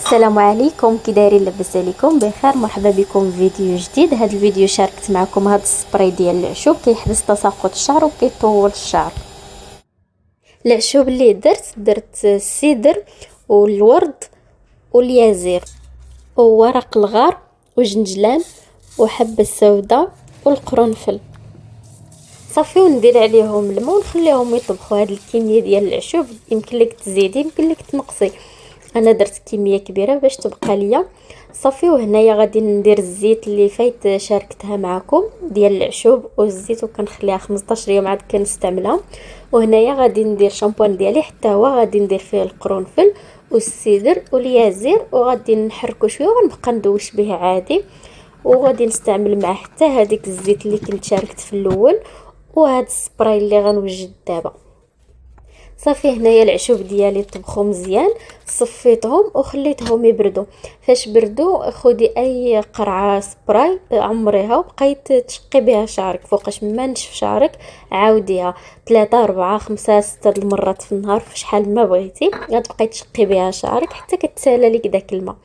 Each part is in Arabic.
السلام عليكم، كي دايرين؟ لاباس عليكم بخير؟ مرحبا بكم في فيديو جديد. هذا الفيديو شاركت معكم هذا السبراي ديال العشوب كيحبس تساقط الشعر وكيطول الشعر. العشوب اللي درت السيدر والورد واليازير وورق الغار وجنجلان وحبة السوداء والقرنفل. صافي وندير عليهم الماء ونخليهم يطبخوا. هذه الكميه ديال العشوب يمكن لك تزيدي يمكن لك تنقصي، انا درت كميه كبيره باش تبقى ليا. صافي وهنايا غادي ندير الزيت اللي فايت شاركتها معكم ديال العشوب والزيت، وكنخليها 15 يوم عاد كنستعملها. وهنايا غادي ندير شامبوان ديالي حتى هو غادي ندير فيه القرنفل والسيدر واليازير، وغادي نحركو شويه ونبقى ندوش به عادي. وغادي نستعمل معاه حتى هذيك الزيت اللي كنت شاركت في الاول وهذا السبراي اللي غنوجد دابا. صافي هنايا العشوب ديالي طبخوا مزيان، صفيتهم وخليتهم يبردوا. فاش بردوا خدي اي قرعه سبراي عمريها وبقيت تشقي بها شعرك فوقاش ما نشف شعرك. عاوديها 3 4 5 6 المرات في النهار في شحال ما بغيتي، غتبقاي تشقي بها شعرك حتى كتسالى لك داك الماء.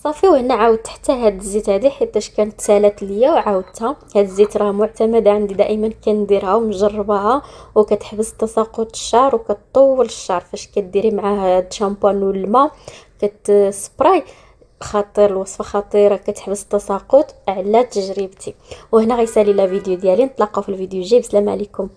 صافي وهنا عاودت حتى هاد الزيت هذه حيتاش كانت سالات ليا وعاودتها. هاد الزيت راه معتمده عندي دائما كنديرها ومجرباها، وكتحبس تساقط الشعر وكتطول الشعر. فاش كديري معاه هاد شامبوان والماء كتسبراي خطير، الوصفه خطيره كتحبس التساقط على تجربتي. وهنا غيسالي لا فيديو ديالي، نتلاقاو في الفيديو الجاي. بسلام عليكم.